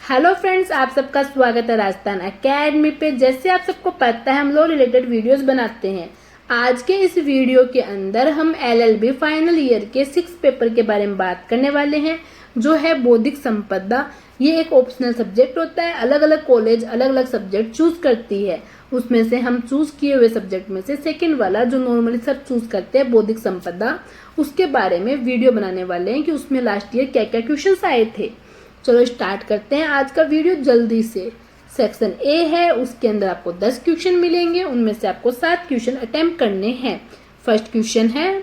Hello friends, आप सबका स्वागत है राजस्थान एकेडमी पे। जैसे आप सबको पता है हम लोग रिलेटेड वीडियोस बनाते हैं। आज के इस वीडियो के अंदर हम एलएलबी फाइनल ईयर के 6 पेपर के बारे में बात करने वाले हैं, जो है बौद्धिक संपदा। ये एक ऑप्शनल सब्जेक्ट होता है। अलग अलग कॉलेज अलग अलग सब्जेक्ट चूज करती है, उसमें से हम चूज किए हुए सब्जेक्ट में से सेकेंड वाला जो नॉर्मली सब चूज करते हैं बौद्धिक संपदा, उसके बारे में वीडियो बनाने वाले हैं कि उसमें लास्ट ईयर क्या क्या क्वेश्चन आए थे। चलो स्टार्ट करते हैं आज का वीडियो जल्दी से। सेक्शन ए है, उसके अंदर आपको 10 क्वेश्चन मिलेंगे, उनमें से आपको 7 क्वेश्चन अटेम्प्ट करने हैं। फर्स्ट क्वेश्चन है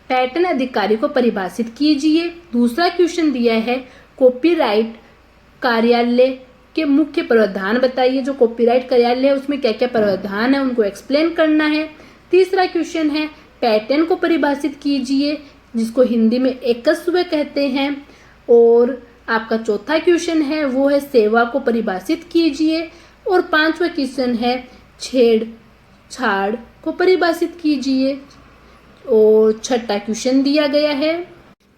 पैटर्न अधिकारी को परिभाषित कीजिए। दूसरा क्वेश्चन दिया है कॉपीराइट कार्यालय के मुख्य प्रावधान बताइए। जो कॉपीराइट कार्यालय है उसमें क्या क्या प्रावधान है उनको एक्सप्लेन करना है। तीसरा क्वेश्चन है पैटर्न को परिभाषित कीजिए, जिसको हिंदी में एकस्व कहते हैं। और आपका चौथा क्वेश्चन है वो है सेवा को परिभाषित कीजिए। और पांचवा क्वेश्चन है छेड़छाड़ को परिभाषित कीजिए। और छठा क्वेश्चन दिया गया है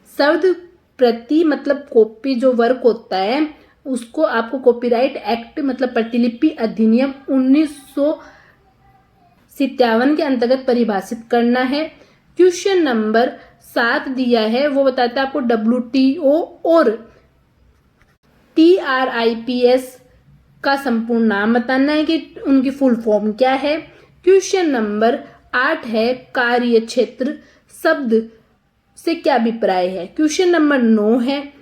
शब्द प्रति मतलब कॉपी जो वर्क होता है उसको आपको कॉपीराइट एक्ट मतलब प्रतिलिपि अधिनियम 1957 के अंतर्गत परिभाषित करना है। क्वेश्चन नंबर 7 दिया है, वो बताता है आपको WTO और TRIPS का संपूर्ण नाम बताना है कि उनकी फुल फॉर्म क्या है। क्वेश्चन नंबर 8 है कार्य क्षेत्र शब्द से क्या अभिप्राय है। क्वेश्चन नंबर 9 है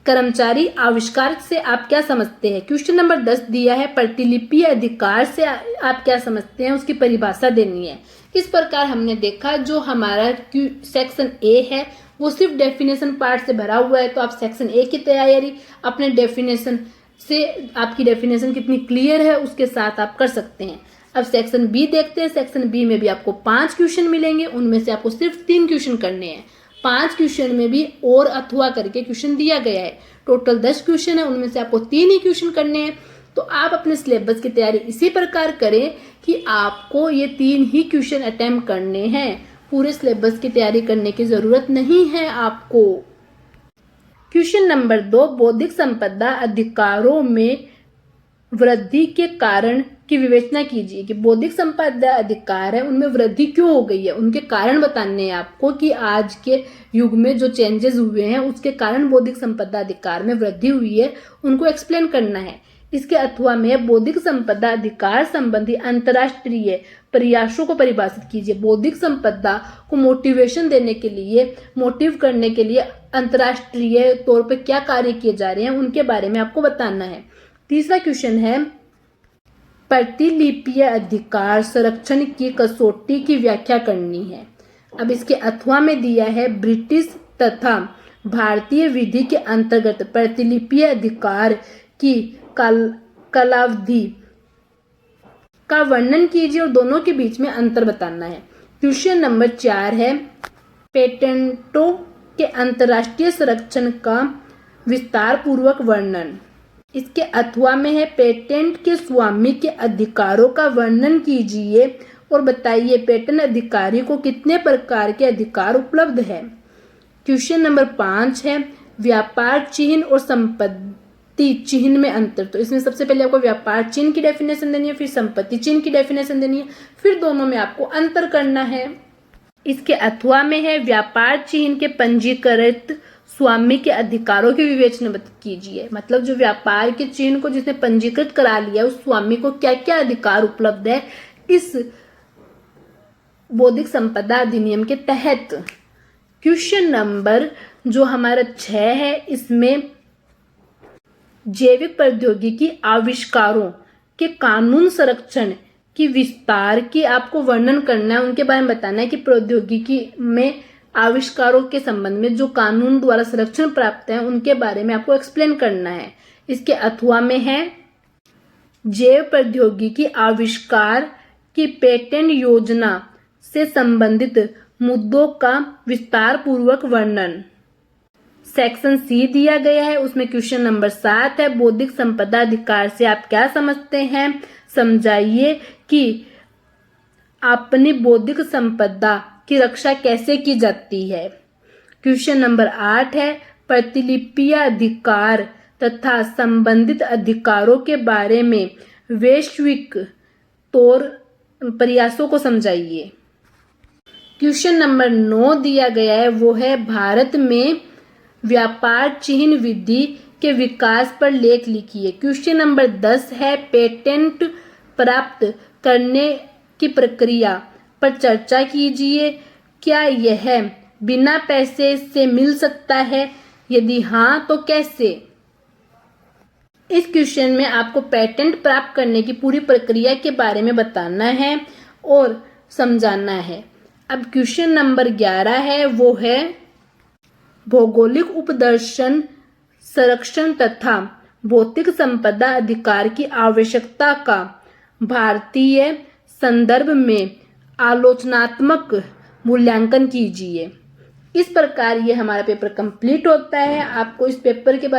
कर्मचारी आविष्कार से आप क्या समझते हैं। क्वेश्चन नंबर 10 दिया है प्रतिलिपि अधिकार से आप क्या समझते हैं, उसकी परिभाषा देनी है। इस प्रकार हमने देखा जो हमारा सेक्शन ए है वो सिर्फ डेफिनेशन पार्ट से भरा हुआ है, तो आप सेक्शन ए की तैयारी अपने डेफिनेशन से, आपकी डेफिनेशन कितनी क्लियर है उसके साथ आप कर सकते हैं। अब सेक्शन बी देखते हैं। सेक्शन बी में भी आपको 5 क्वेश्चन मिलेंगे, उनमें से आपको सिर्फ 3 क्वेश्चन करने हैं। 5 क्वेश्चन में भी और अथवा करके क्वेश्चन दिया गया है। टोटल 10 क्वेश्चन है, उनमें से आपको 3 ही क्वेश्चन करने हैं। तो आप अपने सिलेबस की तैयारी इसी प्रकार करें कि आपको ये 3 ही क्वेश्चन अटेम्प्ट करने हैं। पूरे सिलेबस की तैयारी करने की जरूरत नहीं है आपको। क्वेश्चन नंबर 2 बौद्धिक संपदा अधिकारों में वृद्धि के कारण की विवेचना कीजिए कि बौद्धिक संपदा अधिकार है उनमें वृद्धि क्यों हो गई है, उनके कारण बताने हैं आपको कि आज के युग में जो चेंजेस हुए हैं उसके कारण बौद्धिक संपदा अधिकार में वृद्धि हुई है, उनको एक्सप्लेन करना है। इसके अथवा में बौद्धिक संपदा अधिकार संबंधी अंतर्राष्ट्रीय प्रयासों को परिभाषित कीजिए। बौद्धिक संपदा को मोटिवेशन देने के लिए, मोटिव करने के लिए अंतर्राष्ट्रीय तौर पर क्या कार्य किए जा रहे हैं उनके बारे में आपको बताना है। तीसरा क्वेश्चन है प्रतिलिपि अधिकार संरक्षण की कसौटी की व्याख्या करनी है। अब इसके अथवा में दिया है ब्रिटिश तथा भारतीय विधि के अंतर्गत प्रतिलिपि अधिकार की कालावधि का वर्णन कीजिए और दोनों के बीच में अंतर बताना है। क्वेश्चन नंबर 4 है पेटेंटों के अंतर्राष्ट्रीय संरक्षण का विस्तार पूर्वक वर्णन। इसके अथवा में है पेटेंट के स्वामी के अधिकारों का वर्णन कीजिए और बताइए पेटेंट अधिकारी को कितने प्रकार के अधिकार उपलब्ध है। क्वेश्चन नंबर 5 है व्यापार चिन्ह और संपत्ति चिन्ह में अंतर। तो इसमें सबसे पहले आपको व्यापार चिन्ह की डेफिनेशन देनी है, फिर संपत्ति चिन्ह की डेफिनेशन देनी है, फिर दोनों में आपको अंतर करना है। इसके अथवा में है व्यापार चिन्ह के पंजीकृत स्वामी के अधिकारों की विवेचना कीजिए। मतलब जो व्यापार के चिन्ह को जिसने पंजीकृत करा लिया उस स्वामी को क्या क्या अधिकार उपलब्ध है इस बौद्धिक संपदा अधिनियम के तहत। क्वेश्चन नंबर जो हमारा 6 है इसमें जैविक प्रौद्योगिकी आविष्कारों के कानून संरक्षण की विस्तार की आपको वर्णन करना है, उनके बारे में बताना है कि प्रौद्योगिकी में आविष्कारों के संबंध में जो कानून द्वारा संरक्षण प्राप्त है उनके बारे में आपको एक्सप्लेन करना है। इसके अथवा में है जैव प्रौद्योगिकी आविष्कार की पेटेंट योजना से संबंधित मुद्दों का विस्तार पूर्वक वर्णन। सेक्शन सी दिया गया है, उसमें क्वेश्चन नंबर 7 है बौद्धिक संपदा अधिकार से आप क्या समझते हैं, समझाइए कि अपनी बौद्धिक संपदा की रक्षा कैसे की जाती है। क्वेश्चन नंबर 8 है प्रतिलिपि अधिकार तथा संबंधित अधिकारों के बारे में वैश्विक तौर प्रयासों को समझाइए। क्वेश्चन नंबर 9 दिया गया है, वो है भारत में व्यापार चिन्ह विधि के विकास पर लेख लिखिए। क्वेश्चन नंबर 10 है, पेटेंट प्राप्त करने की प्रक्रिया पर चर्चा कीजिए। क्या यह बिना पैसे से मिल सकता है? यदि हाँ तो कैसे? इस क्वेश्चन में आपको पेटेंट प्राप्त करने की पूरी प्रक्रिया के बारे में बताना है और समझाना है। अब क्वेश्चन नंबर 11 है, वो है भौगोलिक उपदर्शन संरक्षण तथा भौतिक संपदा अधिकार की आवश्यकता का भारतीय संदर्भ में आलोचनात्मक मूल्यांकन कीजिए। इस प्रकार ये हमारा पेपर कंप्लीट होता है। आपको इस पेपर के बारे